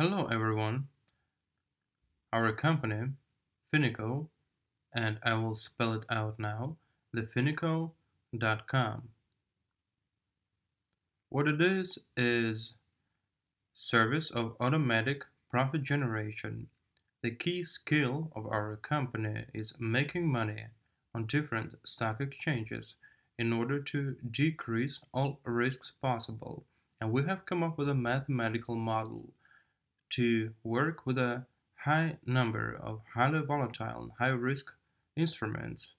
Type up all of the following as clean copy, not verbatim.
Hello everyone, our company, Finico, and I will spell it out now, thefinico.com. What it is service of automatic profit generation. The key skill of our company is making money on different stock exchanges in order to decrease all risks possible. And we have come up with a mathematical model to work with a high number of highly volatile and high-risk instruments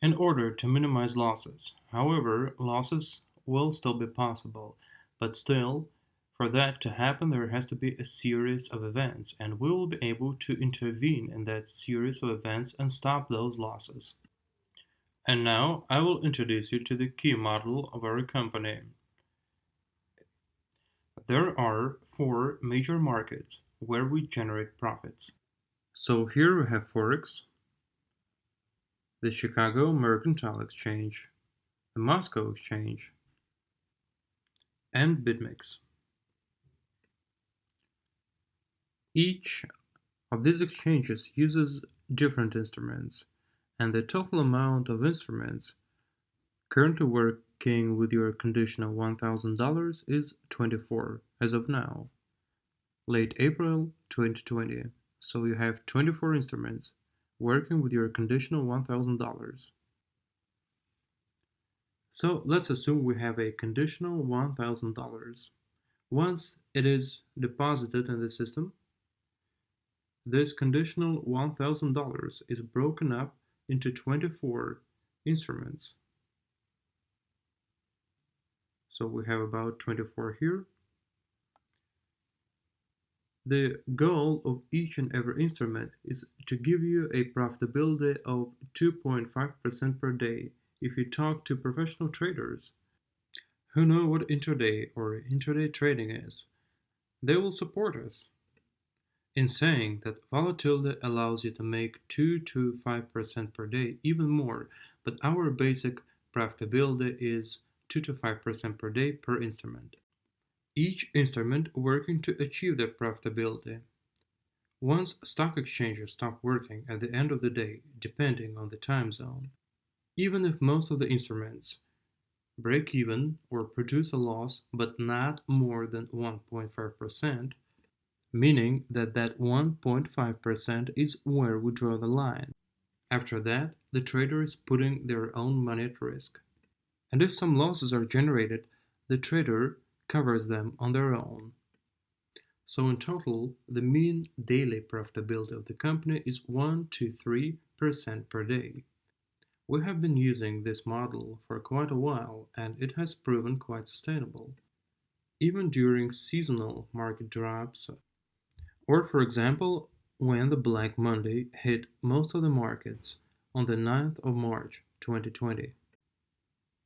in order to minimize losses. However, losses will still be possible, but still, for that to happen, there has to be a series of events, and we will be able to intervene in that series of events and stop those losses. And now I will introduce you to the key model of our company. There are four major markets where we generate profits. So here we have Forex, the Chicago Mercantile Exchange, the Moscow Exchange, and BitMEX. Each of these exchanges uses different instruments, and the total amount of instruments currently working with your conditional $1,000 is 24 as of now, late April 2020. So you have 24 instruments working with your conditional $1,000. So let's assume we have a conditional $1,000. Once it is deposited in the system, this conditional $1,000 is broken up into 24 instruments. So we have about 24 here. The goal of each and every instrument is to give you a profitability of 2.5% per day. If you talk to professional traders who know what intraday or intraday trading is, they will support us in saying that volatility allows you to make 2 to 5% per day, even more, but our basic profitability is 2 to 5% per day per instrument. Each instrument working to achieve that profitability. Once stock exchanges stop working at the end of the day, depending on the time zone, even if most of the instruments break even or produce a loss but not more than 1.5%, meaning that 1.5% is where we draw the line. After that, the trader is putting their own money at risk. And if some losses are generated, the trader covers them on their own. So in total, the mean daily profitability of the company is 1 to 3% per day. We have been using this model for quite a while, and it has proven quite sustainable, even during seasonal market drops, or for example, when the Black Monday hit most of the markets on the 9th of March 2020.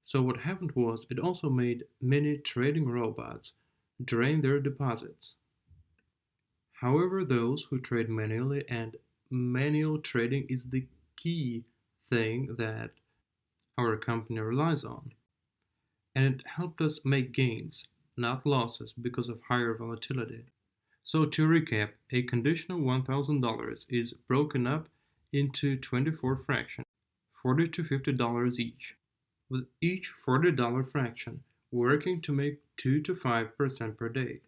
So what happened was it also made many trading robots drain their deposits. However, those who trade manually, and manual trading is the key thing that our company relies on, and it helped us make gains, not losses, because of higher volatility. So to recap, a conditional $1,000 is broken up into 24 fractions, $40 to $50 each, with each $40 fraction working to make 2 to 5% per day.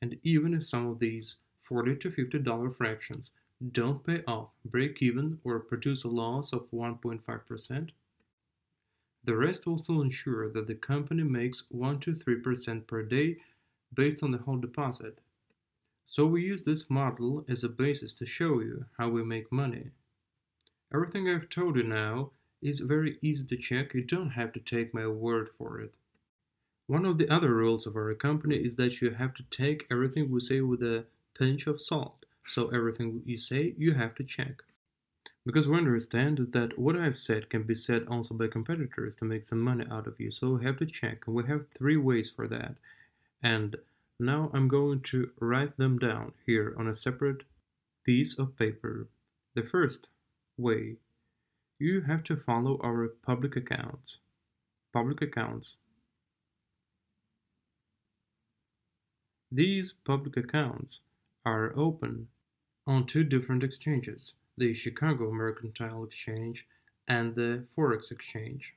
And even if some of these $40 to $50 fractions don't pay off, break even, or produce a loss of 1.5%, the rest will still ensure that the company makes 1 to 3% per day based on the whole deposit. So we use this model as a basis to show you how we make money. Everything I've told you now is very easy to check. You don't have to take my word for it. One of the other rules of our company is that you have to take everything we say with a pinch of salt. So everything you say, you have to check. Because we understand that what I've said can be said also by competitors to make some money out of you. So we have to check. And we have 3 ways for that. And now I'm going to write them down here on a separate piece of paper. The first way, you have to follow our public accounts. Public accounts. These public accounts are open on two different exchanges, the Chicago Mercantile Exchange and the Forex Exchange.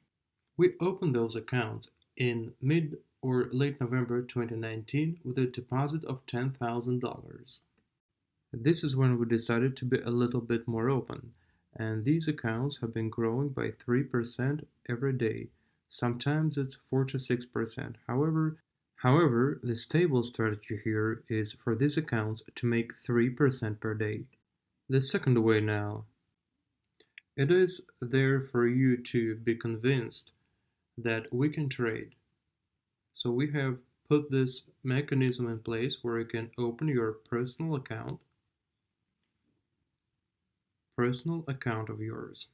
We opened those accounts in mid or late November 2019 with a deposit of $10,000. This is when we decided to be a little bit more open, and these accounts have been growing by 3% every day. Sometimes it's 4 to 6%. However, the stable strategy here is for these accounts to make 3% per day. The second way now, it is there for you to be convinced that we can trade. So we have put this mechanism in place where you can open your personal account of yours.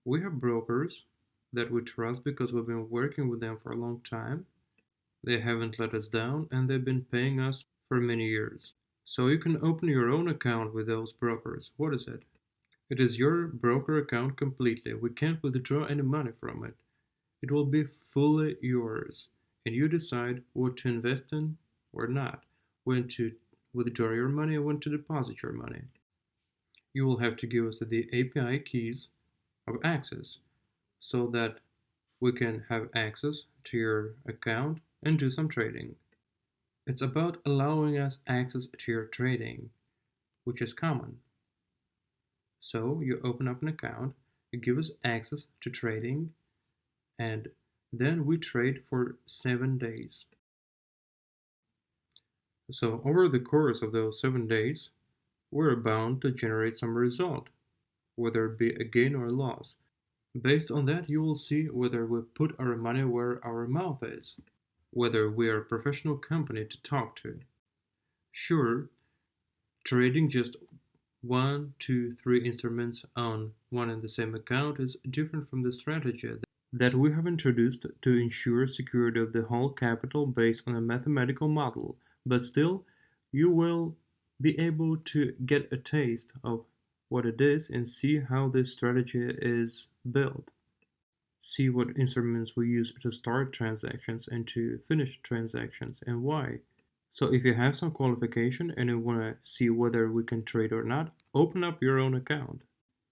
We have brokers that we trust because we've been working with them for a long time. They haven't let us down and they've been paying us for many years. So you can open your own account with those brokers. What is it? It is your broker account completely. We can't withdraw any money from it. It will be fully yours, and you decide what to invest in or not, when to withdraw your money and when to deposit your money. You will have to give us the API keys of access so that we can have access to your account and do some trading. It's about allowing us access to your trading, which is common. So you open up an account, you give us access to trading, and then we trade for 7 days. So over the course of those 7 days, we're bound to generate some result, whether it be a gain or a loss. Based on that, you will see whether we put our money where our mouth is, whether we are a professional company to talk to. Sure, trading just 1, 2, 3 instruments on one and the same account is different from the strategy that we have introduced to ensure security of the whole capital based on a mathematical model, but still, you will be able to get a taste of what it is and see how this strategy is built. See what instruments we use to start transactions and to finish transactions and why. So if you have some qualification and you want to see whether we can trade or not, open up your own account.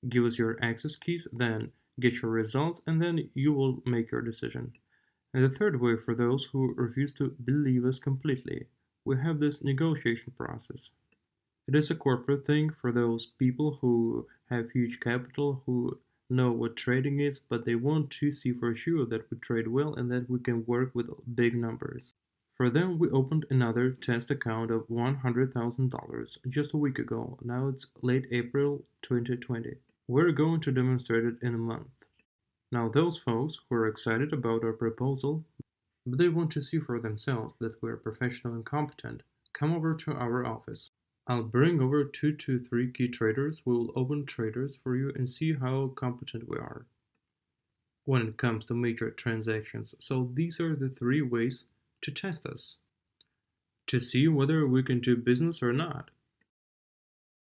Give us your access keys, then get your results, and then you will make your decision. And the third way, for those who refuse to believe us completely, we have this negotiation process. It is a corporate thing for those people who have huge capital, who know what trading is, but they want to see for sure that we trade well and that we can work with big numbers. For them, we opened another test account of $100,000 just a week ago. Now it's late April 2020. We're going to demonstrate it in a month. Now those folks who are excited about our proposal, but they want to see for themselves that we're professional and competent, come over to our office. I'll bring over 2 to 3 key traders. We will open traders for you and see how competent we are when it comes to major transactions. So these are the 3 ways to test us, to see whether we can do business or not.